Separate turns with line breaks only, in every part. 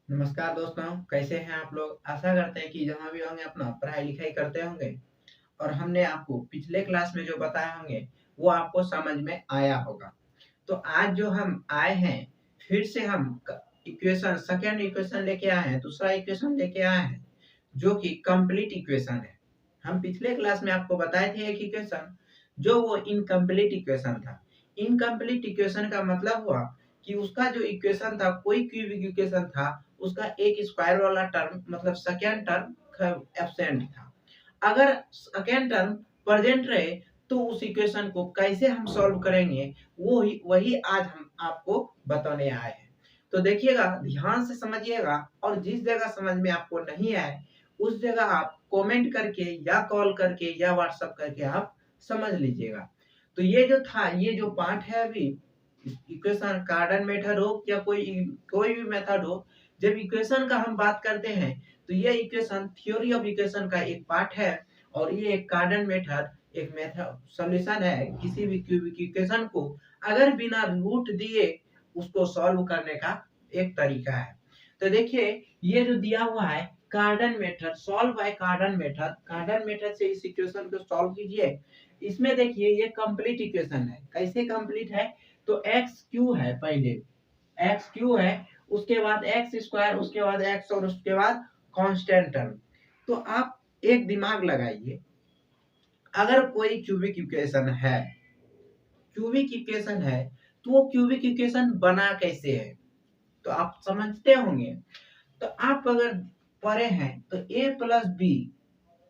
नमस्कार दोस्तों, कैसे हैं आप लोग? आशा करते हैं कि जहाँ भी होंगे अपना पढ़ाई-लिखाई करते होंगे और हमने आपको पिछले क्लास में जो बताए होंगे, वो आपको समझ में आया होगा। तो आज जो हम आए हैं, फिर से हम क इक्वेशन सेकंड इक्वेशन लेके आए हैं, दूसरा इक्वेशन लेके आए हैं, जो कि कंप्लीट इक्वेशन है। हम पिछले क्लास में आपको बताए थे एक इक्वेशन, जो वो इनकम्प्लीट इक्वेशन था। इनकम्प्लीट इक्वेशन का मतलब हुआ कि उसका जो इक्वेशन था, कोई क्यूबिक इक्वेशन था, उसका एक स्क्वायर वाला टर्म मतलब सेकंड टर्म एब्सेंट था। अगर सेकंड टर्म प्रेजेंट रहे तो उस इक्वेशन को कैसे हम सॉल्व करेंगे वही वही आज हम आपको बताने आए हैं। तो देखिएगा, ध्यान से समझिएगा और जिस जगह समझ में आपको नहीं आए उस जगह आप कमेंट करके या कॉल करके या व्हाट्सएप करके आप समझ लीजिएगा। तो ये जो था, ये जो पार्ट है अभी इक्वेशन कार्डन मेथड हो या कोई भी मेथड हो, जब इक्वेशन का हम बात करते हैं तो ये इक्वेशन थ्योरी ऑफ इक्वेशन का एक पार्ट है और ये एक कार्डन मेथड एक मेथड सॉल्यूशन है किसी भी क्यूबिक इक्वेशन को अगर बिना रूट दिए उसको सॉल्व करने का एक तरीका है। तो देखिए, ये जो दिया हुआ है कार्डन मेथड, सॉल्व बाय कार्डन मेथड से इस इक्वेशन को सॉल्व कीजिए। इसमें देखिए ये कंप्लीट इक्वेशन है। कैसे कंप्लीट है? तो एक्स क्यू है, पहले एक्स क्यू है, उसके बाद एक्स स्क्वायर, उसके बाद एक्स और उसके बाद कांस्टेंट टर्म। तो आप एक दिमाग लगाइए, अगर कोई क्यूबिक इक्वेशन है तो वो क्यूबिक इक्वेशन बना कैसे है? तो आप समझते होंगे। तो आप अगर पढ़े हैं तो ए प्लस बी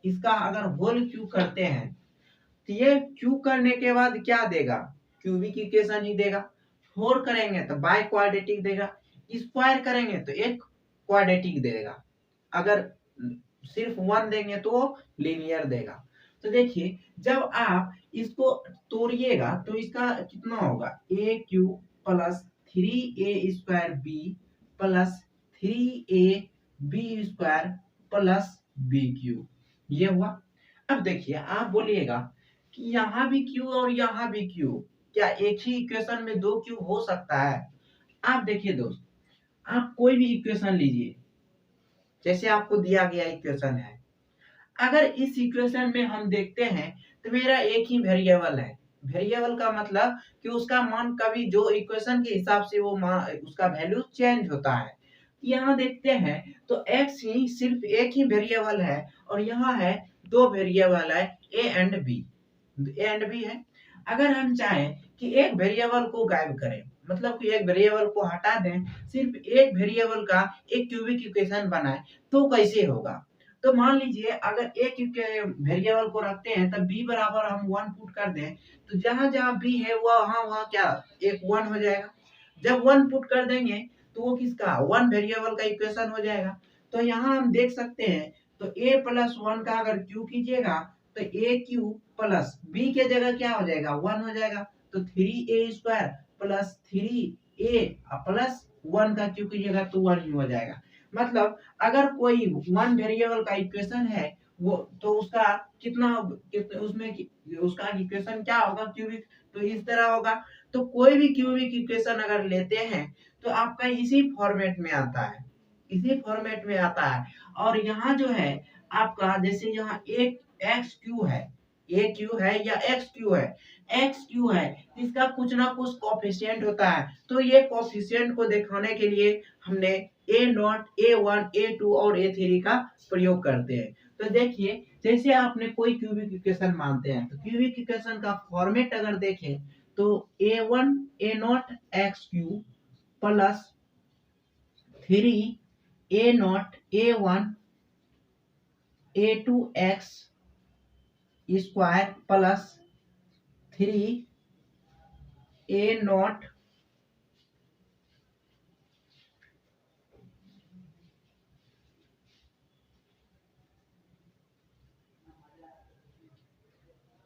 इसका अगर होल क्यू करते हैं तो ये क्यू करने के बाद क्या देगा? क्यूबिक इक्वेशन ही देगा। फोर करेंगे तो बाई क्वाड्रेटिक देगा, स्क्वायर करेंगे तो एक क्वाड्रेटिक देगा, अगर सिर्फ वन देंगे तो लीनियर देगा। तो देखिए, जब आप इसको तोड़िएगा तो इसका कितना होगा? A cube plus three a square b plus three a b square plus b cube, ये हुआ। अब देखिए, आप बोलिएगा कि यहाँ भी क्यू और यहाँ भी क्यू, क्या एक ही इक्वेशन में दो क्यू हो सकता है? आप देखिए दोस्त, आप कोई भी इक्वेशन लीजिए, जैसे आपको दिया गया इक्वेशन है। अगर इस इक्वेशन में हम देखते हैं तो मेरा एक ही वेरिएबल है। वेरिएबल का मतलब कि उसका मान कभी जो इक्वेशन के हिसाब से वो मान उसका वैल्यू चेंज होता है। यहाँ देखते हैं तो x ही सिर्फ एक ही वेरिएबल है और यहाँ है दो वेरिएबल है ए एंड बी है। अगर हम चाहें कि एक वेरिएबल को गायब करें, मतलब कि एक वेरिएबल को हटा दें, सिर्फ एक वेरिएबल का एक क्यूबिक इक्वेशन बनाए, तो कैसे होगा? तो मान लीजिए अगर एक वेरिएबल को रखते हैं तब b बराबर हम 1 पुट कर दें, तो जहां-जहां b है वहां वहां क्या एक 1 हो जाएगा। जब 1 पुट कर देंगे तो वो किसका 1 वेरिएबल का इक्वेशन हो जाएगा। तो यहाँ हम देख सकते हैं, तो a प्लस 1 का अगर क्यू कीजिएगा तो ए क्यू प्लस b के जगह क्या हो जाएगा 1 हो जाएगा। तो 3a square plus 3a plus 1 का क्यू कीजिएगा तो 1 ही हो जाएगा। मतलब अगर कोई वन वेरिएबल का इक्वेशन है वो तो उसका उसमें उसका इक्वेशन क्या होगा क्यूबिक, तो इस तरह होगा। तो कोई भी क्यूबिक इक्वेशन अगर लेते हैं तो आपका इसी फॉर्मेट में आता है, इसी फॉर्मेट में आता है। और यहाँ जो है आपका, जैसे यहाँ एक एक्स क्यू है, ए क्यू है या एक्स क्यू है, एक्स क्यू है, इसका कुछ ना कुछ कोफिशिएंट होता है। तो ये कोफिशिएंट को दिखाने के लिए हमने a not a one a two और ए थ्री का प्रयोग करते हैं। तो देखिए, जैसे आपने कोई क्यूबिक इक्वेशन मानते हैं तो क्यूबिक इक्वेशन का फॉर्मेट अगर देखें तो a one a not x cube plus three a not a one a two x square plus three a not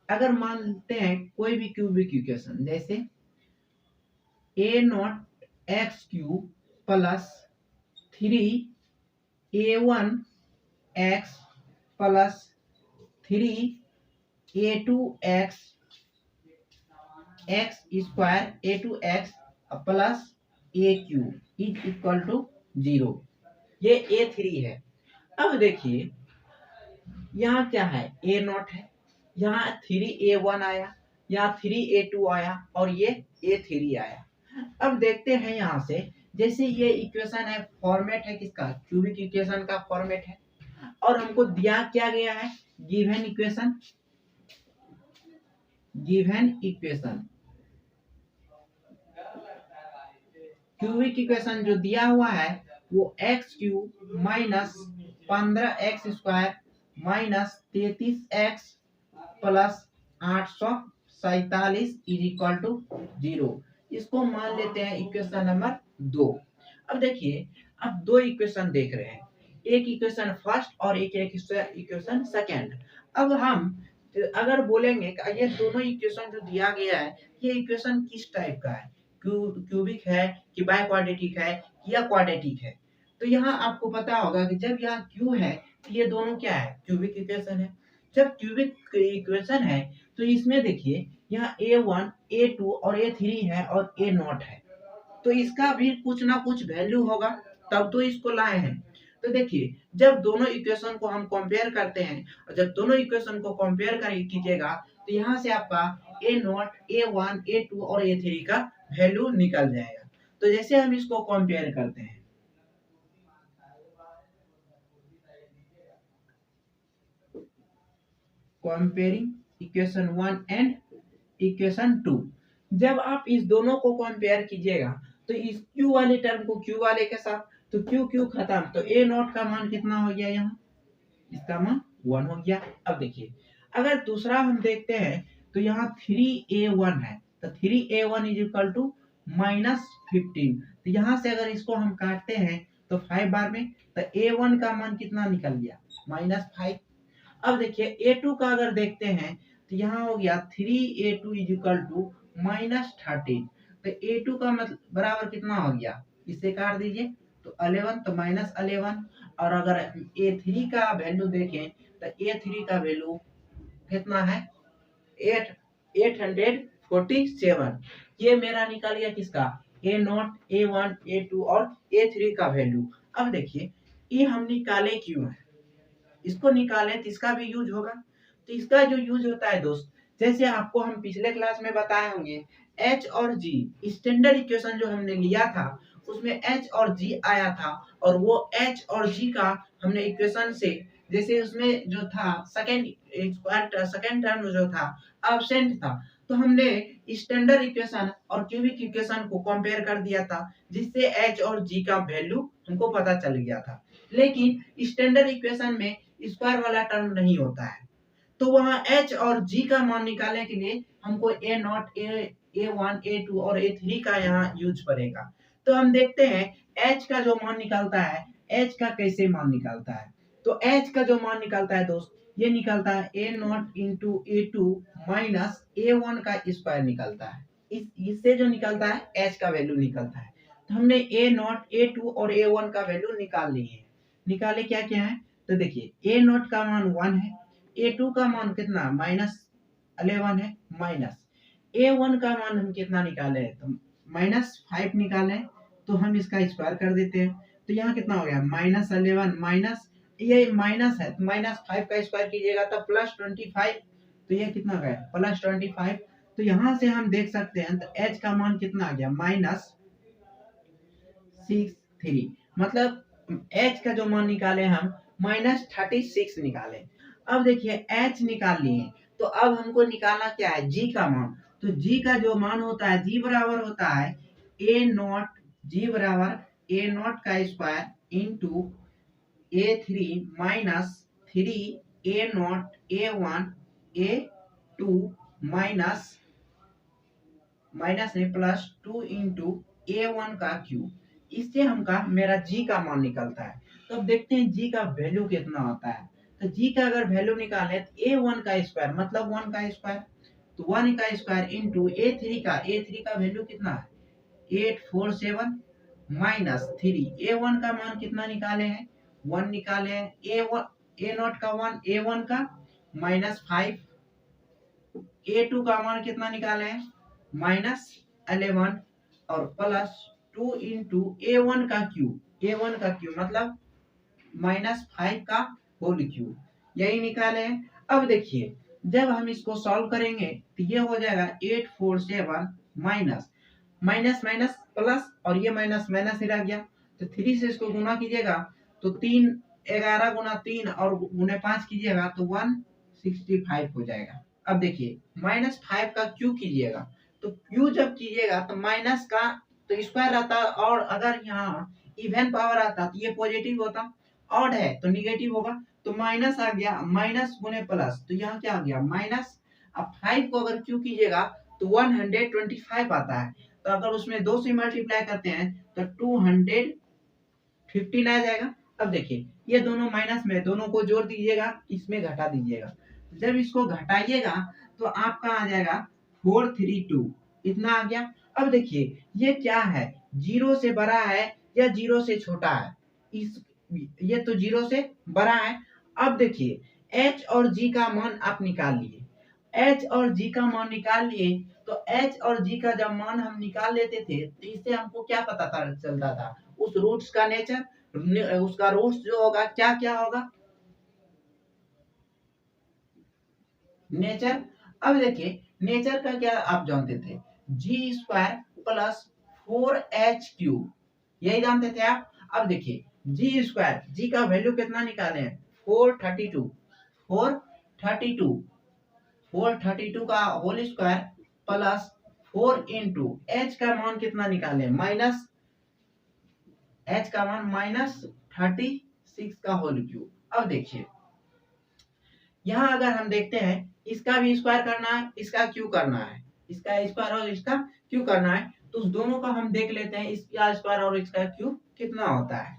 अगर मानते हैं कोई भी क्यूबिक इक्वेशन, जैसे a not x cube plus three a one x plus three a two x x square a two x plus a cube is equal to 0। ये A3 है। अब देखिए यहाँ क्या है, A0 है, यहाँ 3A1 आया, यहाँ 3A2 आया और ये A3 आया। अब देखते हैं यहाँ से, जैसे ये इक्वेशन है, फॉर्मेट है किसका, क्यूबिक इक्वेशन का फॉर्मेट है, और हमको दिया क्या गया है, गिवन इक्वेशन। क्यूबिक इक्वेशन जो दिया हुआ है वो x³ minus 15x² minus 33x plus 847 is equal to 0। इसको मान लेते हैं इक्वेशन नंबर 2। अब देखिए, अब दो इक्वेशन देख रहे हैं, एक इक्वेशन फर्स्ट और एक इक्वेशन सेकंड। अब हम अगर बोलेंगे कि ये दोनों इक्वेशन जो दिया गया है, ये इक्वेशन किस टाइप का है, क्यूबिक है कि बाय क्वाड्रेटिक है या क्वाड्रेटिक है। तो यहाँ आपको पता होगा कि जब यहाँ क्यू है तो ये दोनों क्या है, क्यूबिक इक्वेशन है। जब क्यूबिक इक्वेशन है तो इसमें देखिए यहाँ A1, A2 और A3 है और A0 है, तो इसका भी कुछ ना कुछ वैल्यू होगा, तब तो इसको लाए हैं। तो देखिए, जब दोनों इक्वेशन को हम कंपेयर करते हैं, और जब दोनों इक्वेशन को कंपेयर कीजिएगा तो यहाँ से आपका A0, A1, A2 और A3 का वैल्यू निकल जाएगा। तो जैसे हम इसको कंपेयर करते हैं, कंपेयरिंग इक्वेशन 1 एंड इक्वेशन 2, जब आप इस दोनों को कंपेयर कीजिएगा तो इस Q वाले टर्म को Q वाले के साथ, तो Q खत्म, तो A0 का मान कितना हो गया, यहाँ इसका मान 1 हो गया। अब देखिए, अगर दूसरा हम देखते हैं तो यहाँ 3A1 है, तो 3A1 इज इक्वल टू -15। तो यहाँ से अगर इसको हम काटते हैं तो 5 बार में, तो A1 का मान कितना निकल गया, -5। अब देखिए A2 का अगर देखते हैं तो यहाँ हो गया 3A2 इज इक्वल टू -13। तो A2 का मतलब बराबर कितना हो गया, इससे काट दीजिए तो 11, तो -11। और अगर A3 का वैल्यू देखें तो A3 का वैल्यू कितना है, 847। ये मेरा निकल गया किसका, A0, A1, A2 और A3 का वैल्यू। अब देखिए ये हम निकाले क्यों है, इसको निकालें तो इसका भी यूज होगा। तो इसका जो यूज होता है दोस्त, जैसे आपको हम पिछले क्लास में बताए होंगे, H और G स्टैंडर्ड इक्वेशन जो हमने लिया था उसमें H और G आया था, और वो H और G का हमने इक्वेशन से, जैसे उसमें जो था सेकंड टर्म जो था एब्सेंट था, तो हमने स्टैंडर्ड इक्वेशन और क्यूबिक इक्वेशन को कंपेयर कर दिया था, जिससे H और G का वैल्यू हमको पता चल गया था। लेकिन स्टैंडर्ड इक्वेशन में स्क्वायर वाला टर्म नहीं होता है, तो वहां H और G का मान निकालने के लिए हमको A0, A1, A2 और A3 का यहाँ यूज पड़ेगा। तो हम देखते हैं H का जो मान निकलता है, H का कैसे मान निकलता है। तो H का जो मान निकलता है दोस्त, ये निकलता है A0 into A2 minus A1 का स्क्वायर निकलता है। इससे जो निकलता है H का वैल्यू निकलता है। तो हमने A0, A2 और A1 का वैल्यू निकाल लिए हैं। निकाले क्या क्या है, तो देखिए A0 का मान 1 है, A2 का मान कितना, -11 है, माइनस A1 का मान हम कितना निकाले, तो -5 निकाले, तो हम इसका स्क्वायर कर देते हैं। तो यहाँ कितना हो गया, -11 माइनस, ये माइनस है तो -5 का स्क्वायर कीजिएगा तो +25, तो ये कितना हो गया, +25। तो यहाँ से हम देख सकते हैं तो H का मान कितना आ गया, -63। मतलब H का जो मान निकाले हम -36 निकाले। अब देखिए H निकाल लिए, तो अब हमको निकालना क्या है, G का मान। तो G का जो मान होता है, G बराबर होता है A0, G बराबर A0 का square into A3 minus 3A0 A1 A2 minus नहीं +2 इंटू A1 का क्यूब। इससे हमका मेरा G का मान निकलता है। तो अब देखते हैं G का वैल्यू कितना होता है। तो G का अगर वैल्यू निकाले तो A1 का स्क्वायर मतलब 1 का स्क्वायर, तो 1 का स्क्वायर इंटू A3 का वैल्यू कितना है, 847 माइनस 3। A1 का मान कितना निकाले हैं, 1 निकाले हैं, A0 का 1, A1 का -5, A2 का मान कितना निकाले हैं, -11 और +2 इंटू A1 का क्यूब मतलब -5 का होल क्यूब, यही निकाले हैं। अब देखिए जब हम इसको सॉल्व करेंगे तो ये हो जाएगा 847 माइनस माइनस माइनस प्लस, और ये माइनस माइनस ही रह गया, तो 3 से इसको गुना कीजिएगा तो 3 11 गुना 3 और गुने 5 कीजिएगा तो 165 हो जाएगा। अब देखिए -5 का क्यू कीजिएगा, तो क्यू जब कीजिएगा तो माइनस का तो स्क्वायर आता, और अगर यहाँ इवन पावर आता तो ये पॉजिटिव होता, ऑड है तो निगेटिव होगा, तो माइनस आ गया, माइनस गुने प्लस, तो यहाँ क्या आ गया माइनस। अब 5 को अगर क्यू कीजिएगा तो 125 आता है, तो अगर उसमें 2 से मल्टीप्लाई करते हैं तो 215 आ जाएगा। अब देखिए ये दोनों माइनस में, दोनों को जोड़ दीजिएगा, इसमें घटा दीजिएगा, जब इसको घटाइएगा तो आपका आ जाएगा 432, इतना आ गया। अब देखिए ये क्या है, जीरो से बड़ा है या जीरो से छोटा है, इस ये तो जीरो से बड़ा है। अब देखिए h और g का मान आप निकाल लिए, h और g का मान निकाल लिए, तो h और g का जब मान हम निकाल लेते थे तो इससे हमको क्या पता चलता था, उस रूट्स का नेचर, उसका रूट्स जो होगा क्या क्या होगा, नेचर। अब देखिए नेचर का क्या आप जानते थे, जी स्क्वायर प्लस 4h क्यूब, यही जानते थे आप। अब देखिए जी स्क्वायर, जी का वैल्यू कितना निकाले हैं 432, 432 432 का whole square plus 4 into h का मान कितना निकाले, माइनस एच का मान -36 का होल क्यूब। अब देखिए यहाँ अगर हम देखते हैं इसका भी स्क्वायर करना है, इसका क्यू करना है, इसका स्क्वायर और इसका क्यू करना है, तो उस दोनों का हम देख लेते हैं इसका स्क्वायर और इसका क्यू कितना होता है।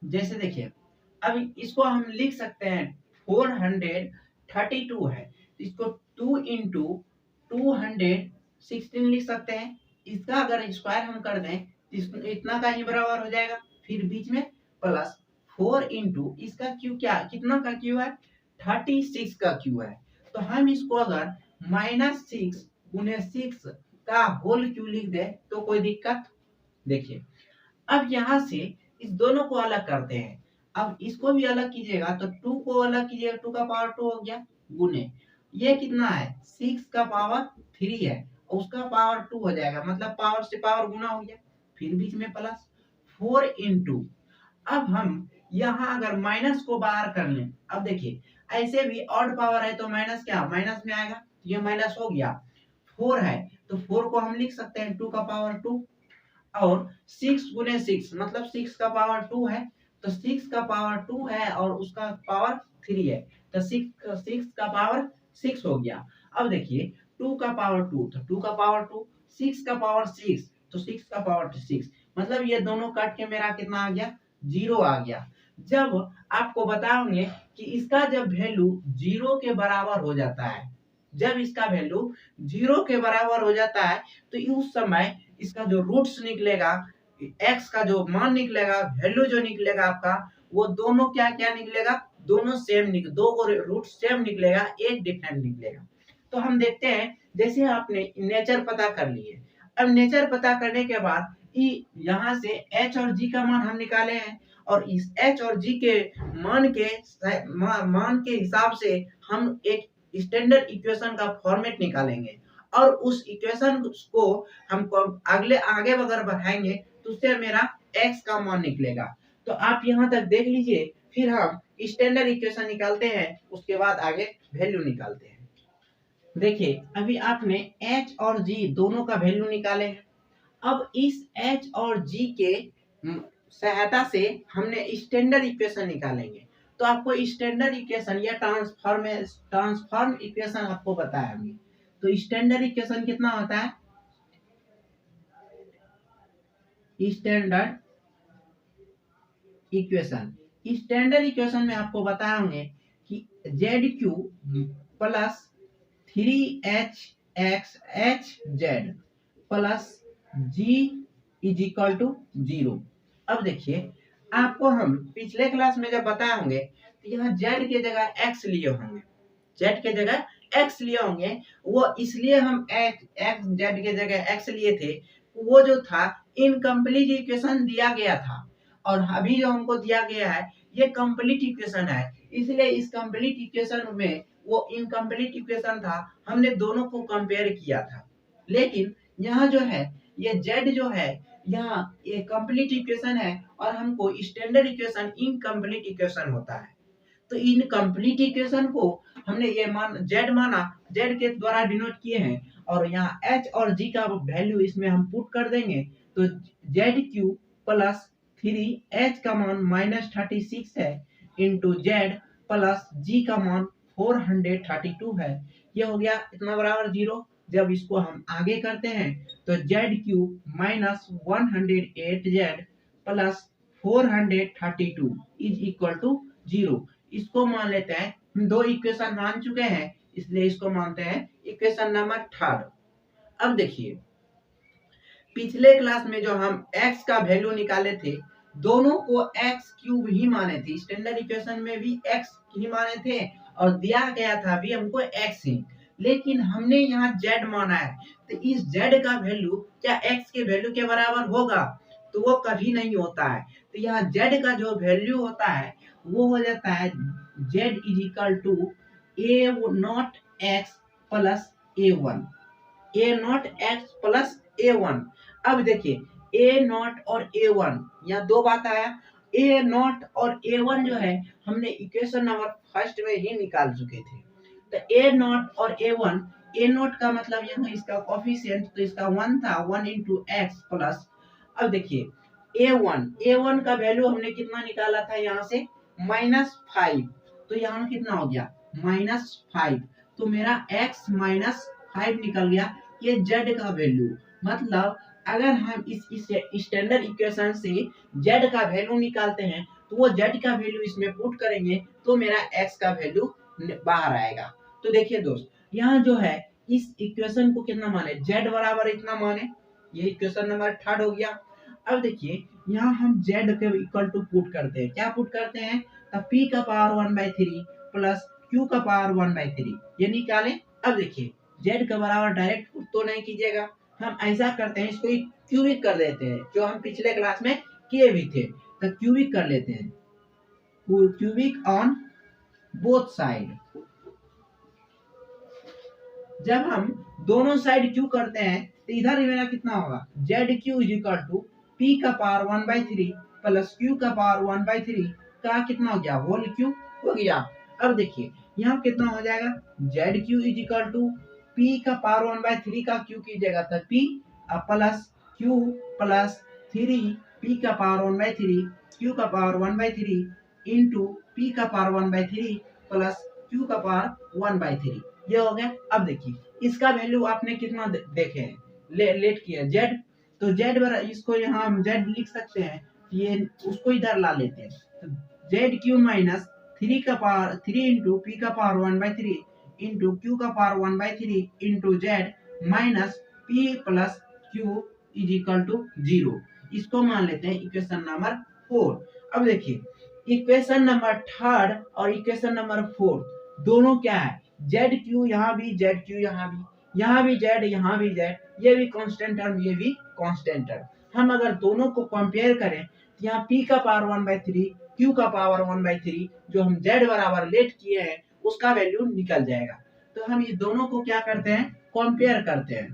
जैसे देखिए अब इसको हम लिख सकते हैं 432 है, इसको 2 इंटू 216 लिख सकते हैं, इसका अगर स्क्वायर हम कर दें इतना का ही बराबर हो जाएगा, फिर बीच में प्लस 4 इंटू इसका क्यू, क्या कितना का क्यू है 36 का क्यू है, तो हम इसको अगर -6 गुने 6 का होल क्यू लिख दे तो कोई दिक्कत। देखिए अब यहाँ से इस दोनों को अलग करते हैं, अब इसको भी अलग कीजिएगा तो 2 को अलग कीजिएगा, 2 का पावर 2 हो गया, गुने ये कितना है 6 का पावर 3 है, उसका पावर 2 हो जाएगा, मतलब पावर से पावर गुना हो गया, फिर बीच में प्लस 4 इंटू, अब हम यहाँ अगर माइनस को बाहर कर लें, अब देखिए ऐसे भी ऑड पावर है तो माइनस क्या माइनस में आएगा, ये माइनस हो गया, 4 है तो 4 को हम लिख सकते हैं 2 का पावर 2, और 6 गुने 6 मतलब 6 का पावर 2 है, तो 6 का पावर 2 है और उसका पावर 3 है, तो 6 का पावर 6 हो गया। अब देखिए 2 का पावर 2 तो 2 का पावर 2, 6 का पावर 6 तो 6 का पावर 6, मतलब ये दोनों काट के मेरा कितना आ गया 0 आ गया। जब आपको बताओगे कि इसका जब वैल्यू 0 के बराबर हो जाता है, जब इसका वैल्यू 0 के बराबर हो जाता है तो उस समय इसका जो रूट्स निकलेगा, एक्स का जो मान निकलेगा, वैल्यू जो निकलेगा आपका, वो दोनों क्या क्या निकलेगा, दोनों सेम दो को रूट सेम निकलेगा, एक डिफरेंट निकलेगा। तो हम देखते हैं जैसे आपने नेचर पता कर लिए, अब नेचर पता करने के बाद यहाँ से एच और जी का मान हम निकाले हैं, और इस एच और जी के मान के हिसाब से हम एक स्टैंडर्ड इक्वेशन का फॉर्मेट निकालेंगे, और उस इक्वेशन को हम अगले आगे अगर बढ़ाएंगे तो उससे मेरा x का मान निकलेगा। तो आप यहाँ तक देख लीजिए, फिर हम स्टैंडर्ड इक्वेशन निकालते हैं, उसके बाद आगे वैल्यू निकालते हैं। देखिए अभी आपने h और g दोनों का वैल्यू निकाले हैं, अब इस h और g के सहायता से हमने स्टैंडर्ड इक्वेशन निकालेंगे। तो आपको स्टैंडर्ड इक्वेशन या ट्रांसफॉर्म इक्वेशन आपको बताया हमने, तो स्टैंडर्ड इक्वेशन कितना होता है, स्टैंडर्ड इक्वेशन में आपको बताएंगे कि z cube plus 3HXHZ plus G is equal to 0। अब देखिए, आपको हम पिछले क्लास में जब बताए होंगे तो यहाँ Z के जगह X लिए होंगे, Z के जगह X लिए होंगे। वो इसलिए हम X Z के जगह X लिए थे, वो जो था इनकम्प्लीट इक्वेशन दिया गया था, और अभी जो हमको दिया गया है ये कंप्लीट इक्वेशन है, इसलिए इस कंप्लीट इक्वेशन में वो इनकम्प्लीट इक्वेशन था, हमने दोनों को कंपेयर किया था। लेकिन यहाँ जो है ये Z जो है यहाँ ये कंप्लीट इक्वेशन है, और हमको स्टैंडर्ड इक्वेशन इनकम्प्लीट इक्वेशन होता है। तो इनकम्प्लीट इक्वेशन को हमने ये Z माना, Z के द्वारा डिनोट किए हैं, और यहाँ H और G का वैल्यू इसमें हम पुट कर देंगे, तो ZQ प्लस 3H का मान -36 है इंटू Z प्लस G का मान 432 है। ये हो गया इतना बराबर 0। जब इसको हम आगे करते हैं तो ZQ -108Z plus 432 is equal to 0। इसको मान लेते हैं, हम दो इक्वेशन मान चुके हैं, इसलिए इसको मानते हैं इक्वेशन नंबर 3। अब देखिए, पिछले क्लास में जो हम x का वैल्यू निकाले थे, दोनों को x क्यूब ही माने थे, स्टैंडर्ड इक्वेशन में भी x ही माने थे और दिया गया था भी हमको x ही। लेकिन हमने यहाँ z माना है, तो इस z का वैल्यू क्या x के वैल्यू के बराबर होगा? तो वो कभी नहीं होता है। तो यहाँ z का जो वैल्यू होता है वो हो जाता है z is equal to a0x plus a1, a0x plus a1। अब देखिए a0 और a1, यहाँ दो बात आया। a0 और a1 जो है हमने इक्वेशन नंबर फर्स्ट में ही निकाल चुके थे। तो a0 और a1, a0 का मतलब यहाँ इसका कोफिशिएंट, तो इसका 1 था, 1 इंटू एक्स प्लस, अब देखिए a1 का वैल्यू हमने कितना निकाला था यहाँ से -5, तो यहाँ कितना हो गया -5, तो मेरा x -5 निकल गया। ये z का वैल्यू, मतलब अगर हम इस स्टैंडर्ड इक्वेशन से z का वैल्यू निकालते हैं तो वो z का वैल्यू इसमें पुट करेंगे तो मेरा x का वैल्यू बाहर आएगा। तो देखिए दोस्त, यहाँ जो है इस इक्वेशन को कितना माने, z बराबर इतना माने, ये इक्वेशन नंबर 3 हो गया। अब देखिए यहाँ हम z के इक्वल टू पुट करते हैं, क्या पुट करते हैं, तो p का पावर 1/3 प्लस q का पावर 1/3 ये निकालें। अब देखिए z का बराबर डायरेक्ट पुट तो नहीं कीजिएगा, हम ऐसा करते हैं, इसको क्यूबिक कर देते हैं, जो हम पिछले क्लास में किए भी थे। तो क्यूबिक कर लेते हैं, क्यूबिक ऑन बोथ साइड। जब हम दोनों साइड क्यू करते हैं तो इधर मेरा कितना होगा, ZQ is equal to P का पावर 1/3 प्लस Q का पावर 1/3 का कितना हो गया, होल क्यूब हो गया। अब देखिए यहाँ कितना हो जाएगा, ZQ is equal to P का पावर 1/3 का Q कीजिएगा तो P plus Q plus 3 P का पावर 1/3 Q का पावर 1/3 इंटू P का पावर 1/3 प्लस Q का पावर 1/3, ये हो गया। अब देखिए इसका वैल्यू आपने कितना देखे हैं, लेट किया z, तो z बराबर, इसको यहाँ हम z लिख सकते हैं, ये उसको इधर ला लेते हैं, तो ZQ माइनस 3 का पावर 3 इंटू P का पावर 1/3 इंटू Q का power 1/3 into z minus P plus Q is equal to 0। इसको मान लेते हैं इक्वेशन नंबर 4। अब देखिए इक्वेशन नंबर 3 और इक्वेशन नंबर 4 दोनों क्या है, ZQ यहाँ भी, ZQ यहाँ भी, यहाँ भी z, यहाँ भी z, ये भी कांस्टेंट टर्म, ये भी कांस्टेंट टर्म। हम अगर दोनों को कंपेयर करें तो यहाँ P का पावर 1/3 Q का पावर 1/3 जो हम z बराबर लेट किए हैं उसका वैल्यू निकल जाएगा। तो हम इस दोनों को क्या करते हैं, कंपेयर करते हैं।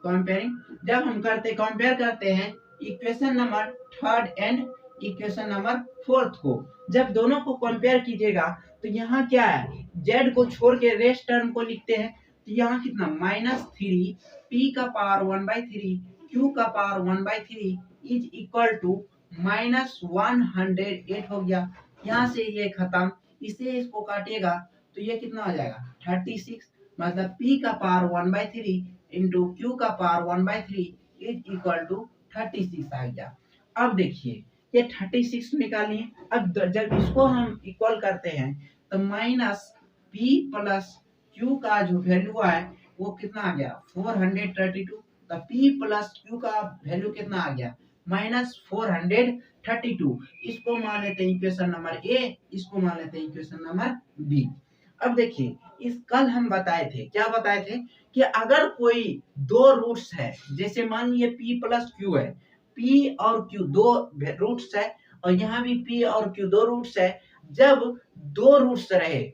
कंपेयरिंग जब हम कंपेयर करते हैं equation number 3 and equation number 4 को, जब दोनों को कंपेयर कीजिएगा तो यहाँ क्या है, z को छोड़ के रेस्ट टर्म को लिखते हैं, तो यहाँ कितना -3 P का पावर 1/3 Q का पावर 1/3 इज इक्वल टू -108 हो गया। यहाँ से ये खत्म, इसे इसको काटिएगा तो ये कितना हो जाएगा 36, मतलब P का पावर 1/3 इंटू Q का पावर 1/3 इज इक्वल टू 36 आ गया। अब देखिए ये 36 निकालिए। अब जब इसको हम इक्वल करते हैं तो माइनस P प्लस Q का जो वैल्यू है वो कितना आ गया 432। तो P प्लस Q का वैल्यू कितना आ गया -432। इसको मान लेते हैं इक्वेशन नंबर ए, इसको मान लेते हैं इक्वेशन नंबर बी। अब देखिए इस कल हम बताए थे, क्या बताए थे कि अगर कोई दो रूट्स है, जैसे मान लीजिए P प्लस Q है, P और Q दो रूट्स है और यहाँ भी P और Q दो रूट्स है। जब दो रूट्स रहे,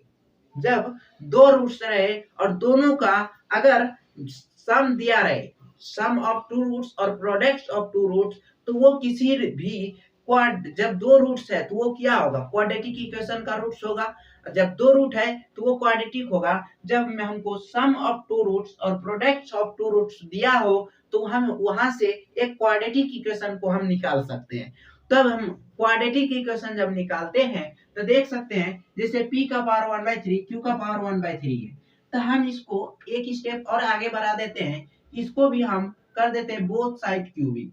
जब दो रूट्स रहे और दोनों का अगर सम दिया रहे, सम ऑफ टू रूट्स और प्रोडक्ट ऑफ टू रूट्स, तो वो किसी भी क्वाड, जब दो रूट्स है तो वो क्या होगा क्वाड्रेटिक इक्वेशन का रूट्स होगा। जब दो रूट है तो वो क्वाड्रेटिक होगा। जब मैं हमको सम ऑफ टू रूट्स और प्रोडक्ट ऑफ टू रूट्स दिया हो तो हम वहां से एक क्वाड्रेटिक इक्वेशन को हम निकाल सकते हैं। तब हम क्वाड्रेटिक इक्वेशन जब निकालते हैं तो देख सकते हैं जैसे p का पावर 1/3 q का पावर 1/3 है, तो हम इसको एक स्टेप और आगे बढ़ा देते हैं, इसको भी हम कर देते हैं both side cubic,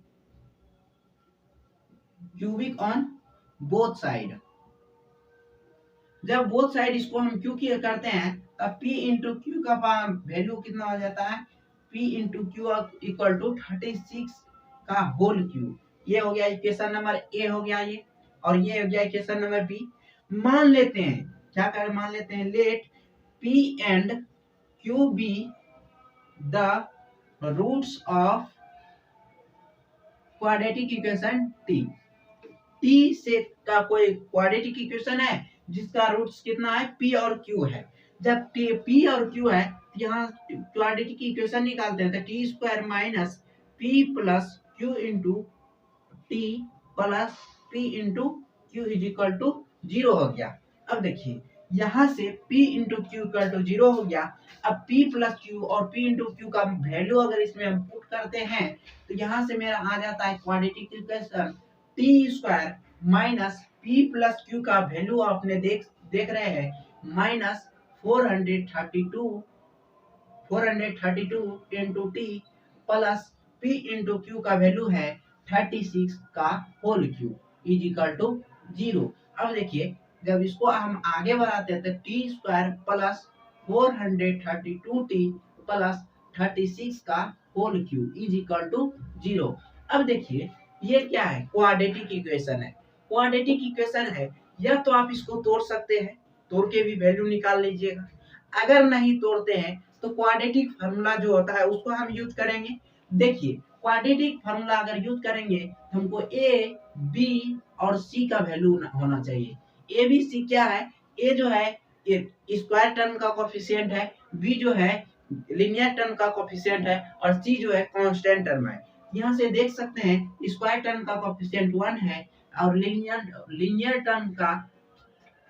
cubic on both side. जब बोथ साइड इसको हम क्यू की करते हैं तब p इंटू क्यू का वैल्यू कितना हो जाता है p into q equal to 36 का होल क्यूब। ये हो गया इक्वेशन नंबर ए हो गया ये, और ये हो गया इक्वेशन नंबर बी। मान लेते हैं, क्या कर मान लेते हैं, let p and q be the roots of quadratic equation t। t से का कोई क्वाड्रेटिक इक्वेशन है जिसका रूट्स कितना है p और q है। जब p और q है यहाँ क्वाड्रेटिक इक्वेशन निकालते हैं तो t square minus p plus q into t plus p into q is equal to 0 हो गया। अब देखिए यहाँ से p into q equal to 0 हो गया। अब p प्लस क्यू और p इंटू क्यू का वैल्यू अगर इसमें हम पुट करते हैं तो यहाँ से मेरा आ जाता है quadratic equation t square minus p plus q का वैल्यू आपने देख रहे हैं minus 432 into t plus p into q का वैल्यू है 36 का whole cube is equal to 0। अब देखिए जब इसको हम आगे बढ़ाते हैं तो t square plus 432t plus 36 का whole cube is equal to 0। अब देखिए ये क्या है क्वाड्रेटिक इक्वेशन है, क्वाड्रेटिक इक्वेशन है, या तो आप इसको तोड़ सकते हैं, तोड़ के भी वैल्यू निकाल लीजिएगा। अगर नहीं तोड़ते हैं तो क्वाड्रेटिक फार्मूला जो होता है उसको हम यूज करेंगे। देखिए क्वाड्रेटिक फार्मूला अगर यूज करेंगे तो हमको ए बी और सी का वैल्यू होना चाहिए। ए बी सी क्या है, ए जो है स्क्वायर टर्म का कोफिशिएंट है, बी जो है लीनियर टर्म का कोफिशिएंट है और सी जो है कांस्टेंट टर्म है। यहाँ से देख सकते हैं स्क्वायर टर्म का कोफिशिएंट 1 है और लीनियर टर्म का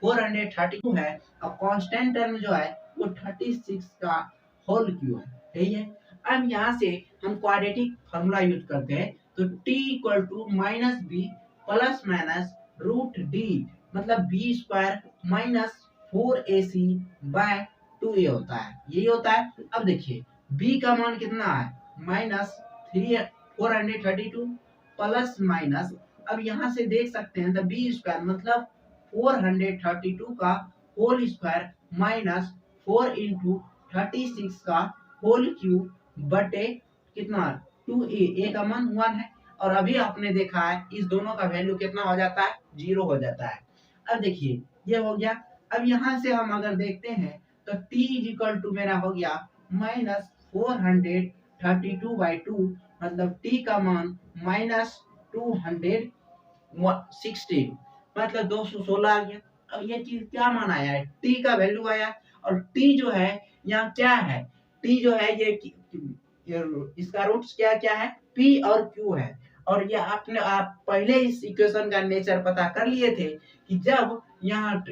432 है और कांस्टेंट टर्म जो है वो 36 का होल क्यूब है, यही है। अब यहाँ से हम क्वाड्रेटिक फार्मूला यूज करते हैं तो t equal to minus b plus minus root d, मतलब b square minus 4ac by 2a होता है, यही होता है। अब देखिए b का मान कितना है माइनस 432 प्लस माइनस, अब यहाँ से देख सकते हैं तो बी स्क्वायर मतलब 432 का होल स्क्वायर माइनस 4 इंटू 36 का होल क्यूब बटे कितना 2a, a का मान 1 है और अभी आपने देखा है इस दोनों का वैल्यू कितना हो जाता है 0 हो जाता है। अब देखिए ये हो गया। अब यहाँ से हम अगर देखते हैं तो t इज इक्वल टू मेरा हो गया माइनस 432/2, मतलब t का मान माइनस 216 मतलब 216 आ गया। अब ये चीज क्या मान आया है, t का वैल्यू आया और t जो है यहाँ क्या है, t जो है ये इसका रूट्स क्या क्या है p और q है। और ये आप पहले इस इक्वेशन का नेचर पता कर लिए थे कि जब यहाँ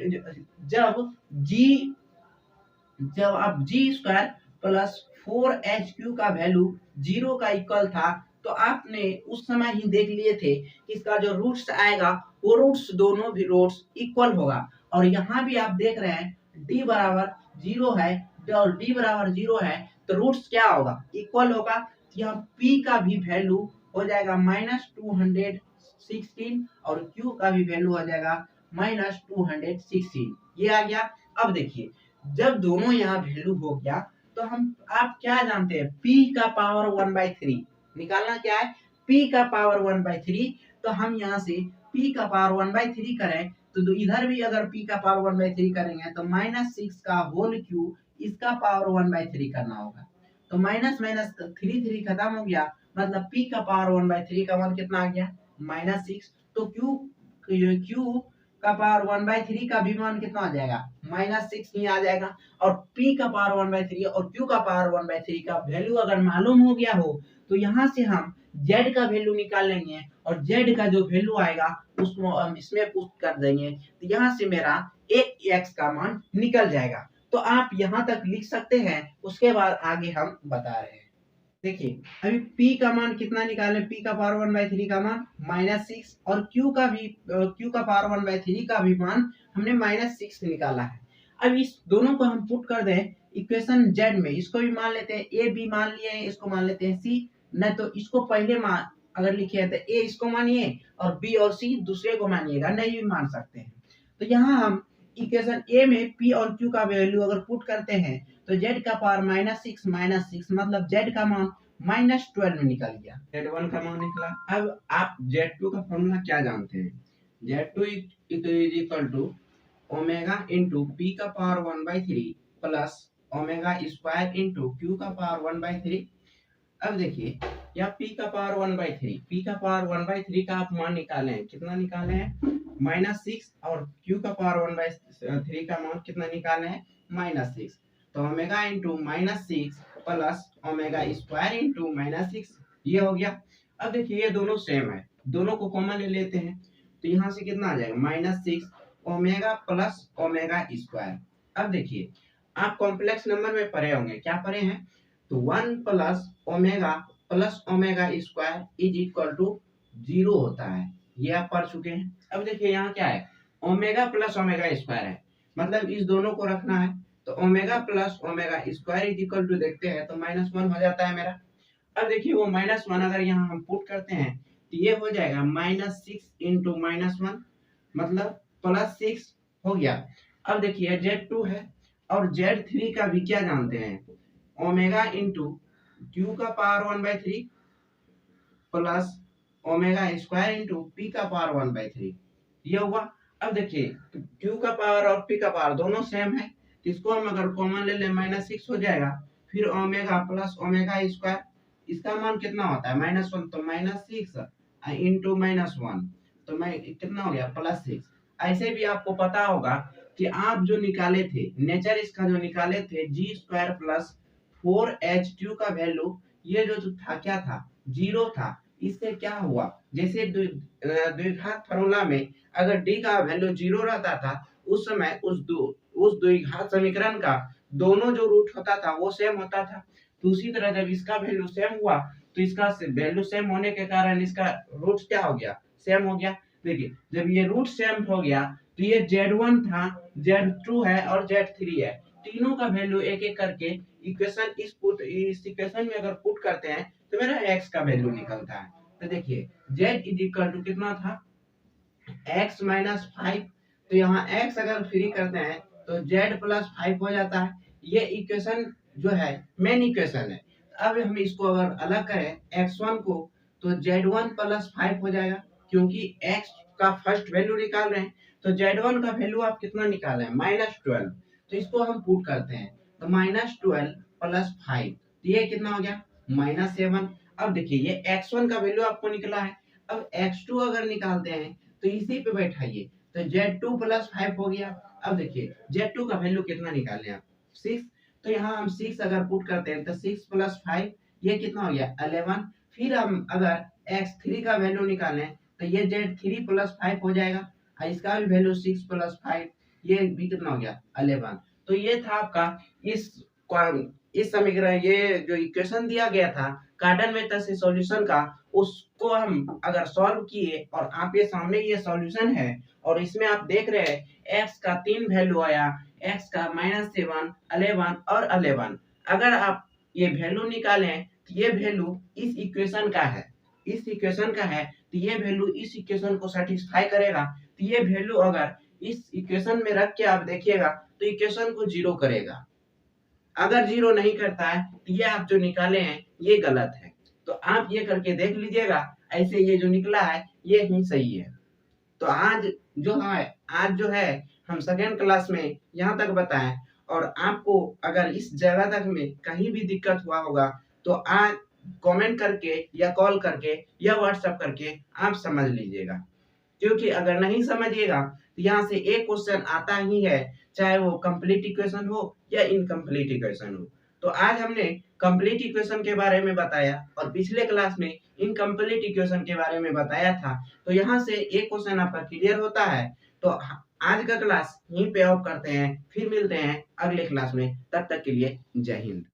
जब आप g स्क्वायर प्लस 4hq का वैल्यू 0 का इक्वल था तो आपने उस समय ही देख लिए थे कि इसका जो रूट्स आएगा वो रूट्स दोनों भी रूट्स इक्वल होगा। और यहाँ भी आप देख रहे हैं d बराबर 0 है और d बराबर 0 है तो रूट्स क्या होगा इक्वल होगा। यहाँ p का भी वैल्यू हो जाएगा माइनस 16 और Q का भी वैल्यू आ जाएगा -216। ये आ गया। अब देखिए जब दोनों यहाँ वैल्यू हो गया तो हम आप क्या जानते हैं, P का पावर 1/3 निकालना क्या है, P का पावर 1/3। तो हम यहाँ से P का पावर 1/3 करें तो इधर भी अगर P का पावर 1/3 करेंगे तो -6 का होल क्यूब इसका पावर 1/3 करना होगा। तो माइनस माइनस 3 खत्म हो गया, मतलब P का पावर 1/3 का मान कितना आ गया -6। तो Q का पावर 1/3 का भी मान कितना आ जाएगा -6 ही आ जाएगा। और P का पावर 1/3 और Q का पावर 1/3 का वैल्यू अगर मालूम हो गया हो तो यहाँ से हम Z का वैल्यू निकाल लेंगे और Z का जो वैल्यू आएगा उसको हम इसमें पुट कर देंगे। तो यहाँ से मेरा एक x का मान निकल जाएगा। तो आप यहाँ तक लिख सकते हैं, उसके बाद आगे हम बता रहे हैं। देखिए अभी P का मान कितना निकाले, P का पावर 1/3 का मान -6 और Q का पावर 1/3 का भी मान हमने -6 निकाला है। अब इस दोनों को हम पुट कर दें इक्वेशन Z में, इसको भी मान लेते हैं A, B मान लिए हैं, इसको मान लेते हैं C। नहीं तो इसको पहले मान अगर लिखे है तो A इसको मानिए और B और C दूसरे को मानिएगा, नहीं भी मान सकते हैं। तो यहाँ हम इक्वेशन A में P और Q का वैल्यू अगर पुट करते हैं तो Z का पावर -6 मतलब Z का मान -12 निकल गया। Z1 का मान निकला। अब आप Z2 का फॉर्मूला क्या जानते हैं, Z2 is equal to omega into P का power 1/3 plus omega square into Q का पावर 1/3। अब देखिए यह P का पावर 1/3, P का पावर 1/3 का आप मान निकाले हैं, कितना निकाले हैं -6 और Q का पावर 1/3 का मान कितना निकाले हैं -6। तो omega into -6 plus omega square into -6 ये हो गया। अब देखिए ये दोनों सेम है, दोनों को कॉमन ले लेते हैं तो यहाँ से कितना आ जाएगा -6 ओमेगा प्लस ओमेगा स्क्वायर। अब देखिए आप कॉम्प्लेक्स नंबर में पढ़े होंगे, क्या पढ़े हैं, तो 1 plus omega square is equal to 0 होता है, ये आप पढ़ चुके हैं। अब देखिए यहाँ क्या है, ओमेगा प्लस ओमेगा स्क्वायर है, मतलब इस दोनों को रखना है। तो omega plus omega square is equal to देखते हैं तो -1 हो जाता है मेरा। अब देखिए वो -1 अगर यहाँ हम पुट करते हैं तो ये हो जाएगा -6 इंटू -1 मतलब +6 हो गया। अब देखिए Z2 है और Z3 का भी क्या जानते हैं, ओमेगा इंटू Q का power 1/3 plus omega square into P का पावर 1/3 ये हुआ। अब देखिए Q का पावर और P का पावर दोनों सेम है, इसको हम अगर कॉमन ले लें -6 हो जाएगा। फिर ओमेगा प्लस ओमेगा स्क्वायर, इसका मान कितना होता है -1, तो -6 इंटू -1 तो मैं कितना हो गया +6। ऐसे भी आपको पता होगा कि आप जो निकाले थे नेचर इसका जो निकाले थे g² प्लस 4h2 का वैल्यू, ये जो था क्या था 0 था। इससे क्या हुआ, जैसे द्विघात फॉर्मूला में अगर d का वैल्यू 0 रहता था उस समय उस द्विघात समीकरण का दोनों जो रूट होता था वो सेम होता था। तो उसी तरह जब इसका वैल्यू सेम हुआ तो इसका वैल्यू सेम होने के कारण इसका रूट क्या हो गया, सेम हो गया। देखिए जब ये रूट सेम हो गया तो ये Z1 था, Z2 है और Z3 है, तीनों का वैल्यू एक एक करके इस इक्वेशन में अगर पुट करते हैं तो मेरा x का वैल्यू निकलता है। तो देखिए z इज इक्वल टू कितना था x माइनस 5, तो यहाँ x अगर फ्री करते हैं तो z प्लस 5 हो जाता है। ये इक्वेशन जो है मेन इक्वेशन है। अब हम इसको अगर अलग करें x1 को तो z1 प्लस 5 हो जाएगा, क्योंकि x का फर्स्ट वैल्यू निकाल रहे हैं। तो z1 का वैल्यू आप कितना निकाले हैं -12, तो इसको हम पुट करते हैं तो -12 प्लस 5 तो ये कितना हो गया -7। अब देखिए ये x1 का वैल्यू आपको निकला है, अब x2 अगर निकालते हैं तो इसी पे बैठाइए तो z2 प्लस 5 हो गया। अब देखिए z2 का वैल्यू कितना निकाले आप 6, तो यहाँ हम 6 अगर पुट करते हैं तो 6 प्लस 5 ये कितना हो गया 11। फिर हम अगर x3 का वैल्यू निकालें तो ये z3 प्लस 5 हो जाएगा और इसका भी वैल्यू 6 प्लस 5 ये भी कितना हो गया 11। तो ये था आपका इस समीकरण, ये जो इक्वेशन दिया गया था कार्डन मेथड से सॉल्यूशन का, उसको हम अगर सॉल्व किए और आप ये सामने ये सॉल्यूशन है और इसमें आप देख रहे हैं x का 3 वैल्यू आया, x का -7, 11 और 11। अगर आप ये वैल्यू निकालें तो ये वैल्यू इस इक्वेशन का है, इस इक्वेशन का है तो ये वैल्यू इस इक्वेशन को सेटिस्फाई करेगा, तो ये वैल्यू अगर इस इक्वेशन में रख के आप देखिएगा तो इक्वेशन को जीरो करेगा। अगर जीरो नहीं करता है तो ये आप जो निकाले हैं ये गलत है। तो आप ये करके देख लीजिएगा, ऐसे ये जो निकला है ये ही सही है। तो आज जो है हम सेकेंड क्लास में यहाँ तक बताएं, और आपको अगर इस जगह तक में कहीं भी दिक्कत हुआ होगा तो आज कमेंट करके या कॉल करके या व्हाट्सएप करके आप समझ लीजिएगा, क्योंकि अगर नहीं समझिएगा तो यहाँ से एक क्वेश्चन आता ही है, चाहे वो कंप्लीट इक्वेशन हो या इनकम्प्लीट इक्वेशन हो। तो आज हमने कंप्लीट इक्वेशन के बारे में बताया और पिछले क्लास में इनकम्प्लीट इक्वेशन के बारे में बताया था। तो यहाँ से एक क्वेश्चन आपका क्लियर होता है। तो आज का क्लास यहीं पे ऑफ करते हैं, फिर मिलते हैं अगले क्लास में। तब तक के लिए जय हिंद।